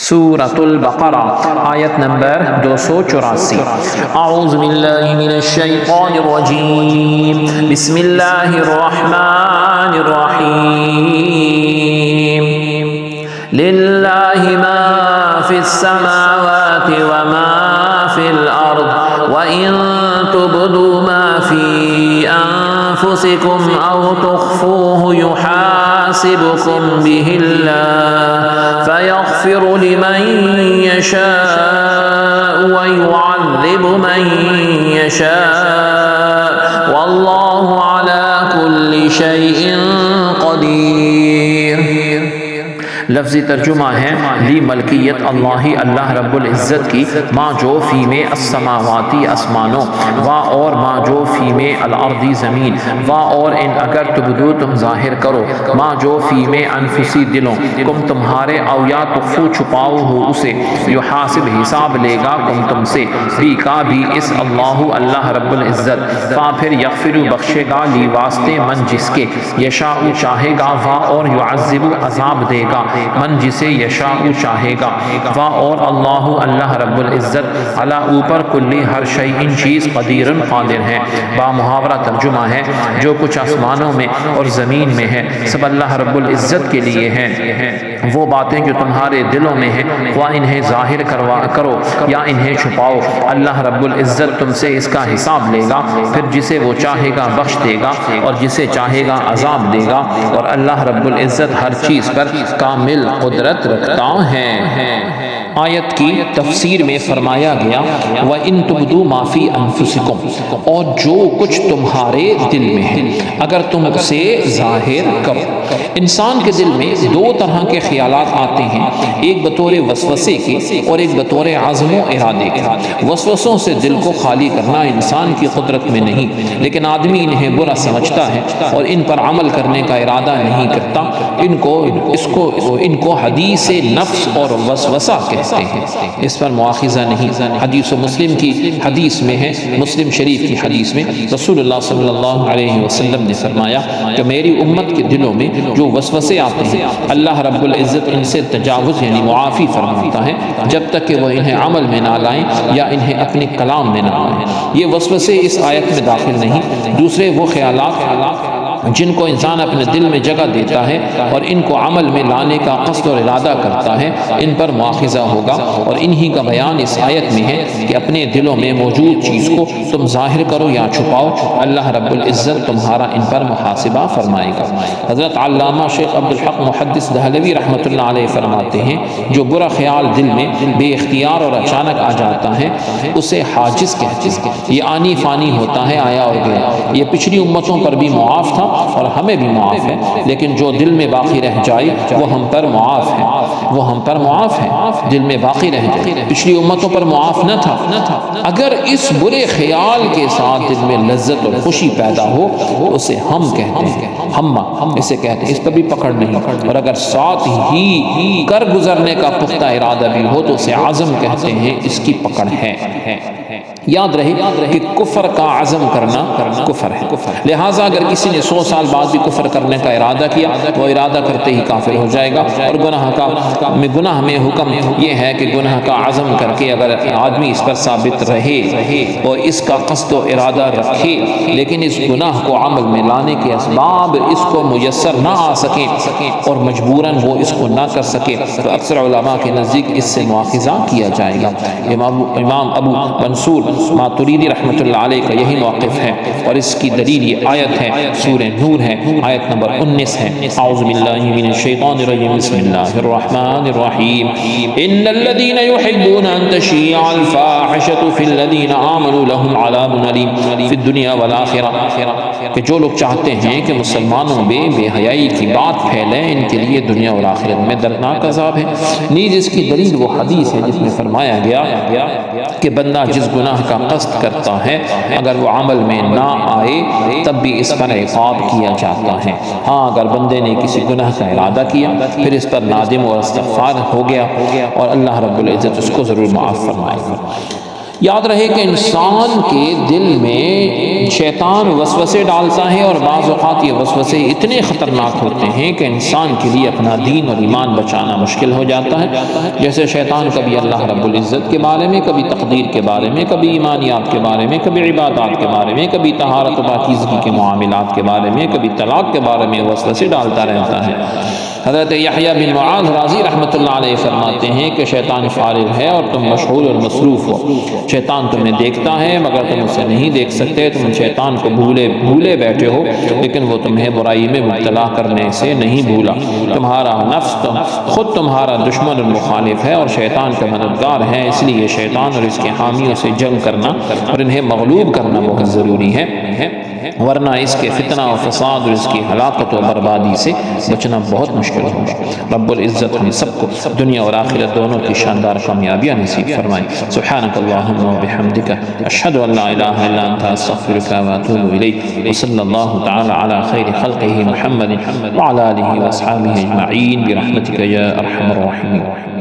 سورۃ البقرہ آیت نمبر 284۔ اعوذ باللہ من الشیطان الرجیم، بسم اللہ الرحمن الرحیم۔ للہ ما فی السماوات وما فی الارض وَإِن تُبْدُوا مَا فِي أَنفُسِكُمْ أَوْ تُخْفُوهُ يُحَاسِبْكُم بِهِ اللَّهُ فَيَغْفِرُ لِمَن يَشَاءُ وَيُعَذِّبُ مَن يَشَاءُ وَاللَّهُ عَلَى كُلِّ شَيْءٍ قَدِيرٌ۔ لفظی ترجمہ ہے لی ملکیت اللہ اللہ رب العزت کی، ما جو فی میں السماواتی آسمانوں، وا اور ما جو فی میں الارضی زمین، وا اور ان اگر تبدو تم ظاہر کرو، ما جو فی میں انفسی دلوں، کم تمہارے، او یا تخفو چھپاؤ ہو اسے، یحاسب حساب لے گا کم تم سے، بھی کا بھی اس اللہ اللہ رب العزت، فا پھر یغفر بخشے گا لی واسطے من جس کے، یشاء چاہے گا، وا اور یعذب عذاب دے گا من جسے یشاء چاہے گا، وا اور اللہ اللہ رب العزت علی اوپر کلی ہر شیء چیز قدیر قادر ہے۔ با محاورہ ترجمہ ہے جو کچھ آسمانوں میں اور زمین میں ہے سب اللہ رب العزت کے لیے ہے۔ وہ باتیں جو تمہارے دلوں میں ہیں وہ انہیں ظاہر کرو یا انہیں چھپاؤ، اللہ رب العزت تم سے اس کا حساب لے گا، پھر جسے وہ چاہے گا بخش دے گا اور جسے چاہے گا عذاب دے گا، اور اللہ رب العزت ہر چیز پر کامل قدرت رکھتا ہے۔ آیت کی تفسیر میں فرمایا گیا وَإِن تُبْدُوا مَا فِي أَنفُسِكُمْ، اور جو کچھ تمہارے دل میں ہے اگر تم اسے ظاہر کرو۔ انسان کے دل میں دو طرح کے خیالات آتے ہیں، ایک بطور وسوسے کے اور ایک بطور عزم و ارادے کے۔ وسوسوں سے دل کو خالی کرنا انسان کی قدرت میں نہیں، لیکن آدمی انہیں برا سمجھتا ہے اور ان پر عمل کرنے کا ارادہ نہیں کرتا۔ ان کو حدیث نفس اور وسوسہ کہتے ہیں، اس پر مواخذہ نہیں۔ حدیث و مسلم کی حدیث میں ہے، مسلم شریف کی حدیث میں رسول اللہ صلی اللہ علیہ وسلم نے فرمایا کہ میری امت کے دلوں میں جو وسوسے آتے ہیں اللہ رب العزت ان سے تجاوز یعنی معافی فرماتا ہے جب تک کہ وہ انہیں عمل میں نہ لائیں یا انہیں اپنے کلام میں نہ لائیں۔ یہ وسوسے اس آیت میں داخل نہیں، دوسرے وہ خیالات جن کو انسان اپنے دل میں جگہ دیتا ہے اور ان کو عمل میں لانے کا قصد اور ارادہ کرتا ہے، ان پر مواخذہ ہوگا، اور انہی کا بیان اس آیت میں ہے کہ اپنے دلوں میں موجود چیز کو تم ظاہر کرو یا چھپاؤ، اللہ رب العزت تمہارا ان پر محاسبہ فرمائے گا۔ حضرت علامہ شیخ عبدالحق محدث دہلوی رحمۃ اللہ علیہ فرماتے ہیں جو برا خیال دل میں بے اختیار اور اچانک آ جاتا ہے اسے حاجز کہتے ہیں، یہ آنی فانی ہوتا ہے، آیا اور گیا۔ یہ پچھلی امتوں پر بھی معاف تھا اور ہمیں بھی معاف ہے، لیکن جو دل میں باقی رہ جائے وہ ہم پر معاف ہے، وہ ہم پر معاف ہے، دل میں باقی رہ جائے۔ پچھلی امتوں پر معاف نہ تھا۔ اگر اس برے خیال کے ساتھ دل میں لذت اور خوشی پیدا ہو تو اسے ہم کہتے ہیں، ہم اسے کہتے ہیں، اس پر بھی پکڑ نہیں، اور اگر ساتھ ہی کر گزرنے کا پختہ ارادہ بھی ہو تو اسے عزم کہتے ہیں، اس کی پکڑ ہے۔ یاد رہے کہ کفر کا عزم کرنا کفر ہے، لہٰذا اگر کسی نے 100 سال بعد بھی کفر کرنے کا ارادہ کیا وہ ارادہ کرتے ہی کافر ہو جائے گا۔ اور گناہ میں حکم یہ ہے کہ گناہ کا عزم کر کے اگر آدمی اس پر ثابت رہے اور اس کا قصد و ارادہ رکھے لیکن اس گناہ کو عمل میں لانے کے اسباب اس کو میسر نہ آ سکیں اور مجبوراً وہ اس کو نہ کر سکے تو اکثر علماء کے نزدیک اس سے مواخذہ کیا جائے گا۔ امام ابو منصور ماتریدی رحمۃ اللہ علیہ کا یہی موقف ہے، اور اس کی دلیل یہ آیت ہے، سورہ نور ہے، آیت نمبر 19 ہے۔ اعوذ باللہ من الشیطان الرجیم، بسم اللہ الرحمن الرحیم۔ ان الذین یحبون ان تشیع الفاحشۃ فی الذین آمنوا لهم عذاب علیم فی الدنیا والآخرہ، کہ جو لوگ چاہتے ہیں کہ مسلمانوں میں بے حیائی کی بات پھیلے ان کے لیے دنیا اور آخرت میں دردناک عذاب ہے۔ نیز اس کی دلیل وہ حدیث ہے جس میں فرمایا گیا کہ بندہ جس گناہ کا قصد کرتا ہے اگر وہ عمل میں نہ آئے تب بھی اس پر عقاب کیا جاتا ہے۔ ہاں اگر بندے نے کسی گناہ کا ارادہ کیا پھر اس پر نادم اور استغفار ہو گیا اور اللہ رب العزت اس کو ضرور معاف فرمائے گا۔ یاد رہے کہ انسان کے دل میں شیطان وسوسے ڈالتا ہے، اور بعض اوقات یہ وسوسے اتنے خطرناک ہوتے ہیں کہ انسان کے لیے اپنا دین اور ایمان بچانا مشکل ہو جاتا ہے۔ جیسے شیطان کبھی اللہ رب العزت کے بارے میں، کبھی تقدیر کے بارے میں، کبھی ایمانیات کے بارے میں، کبھی عبادات کے بارے میں، کبھی طہارت و پاکیزگی کے معاملات کے بارے میں، کبھی طلاق کے بارے میں وسوسے ڈالتا رہتا ہے۔ حضرت یحییٰ بن معاذ رازی رحمۃ اللہ علیہ فرماتے ہیں کہ شیطان فارغ ہے اور تم مشغول اور مصروف ہو۔ شیطان تمہیں دیکھتا ہے مگر تم اسے نہیں دیکھ سکتے، تم شیطان کو بھولے بیٹھے ہو، لیکن وہ تمہیں برائی میں مبتلا کرنے سے نہیں بھولا۔ تمہارا نفس خود تمہارا دشمن اور مخالف ہے اور شیطان کا مددگار ہے، اس لیے شیطان اور اس کے حامیوں سے جنگ کرنا اور انہیں مغلوب کرنا بہت ضروری ہے، ورنہ اس کے فتنہ و فساد اور اس کی ہلاکت و بربادی سے بچنا بہت مشکل ہوگا۔ رب العزت ہم سب کو دنیا اور آخرت دونوں کی شاندار کامیابیاں نصیب فرمائے۔ سبحانک اللہم و بحمدک، اشہد ان لا الہ الا انت، استغفرک و اتوب الیک، وصلی اللہ تعالی علی خیر خلقہ محمد وعلی آلہ واصحابہ اجمعین برحمتک یا ارحم الراحمین۔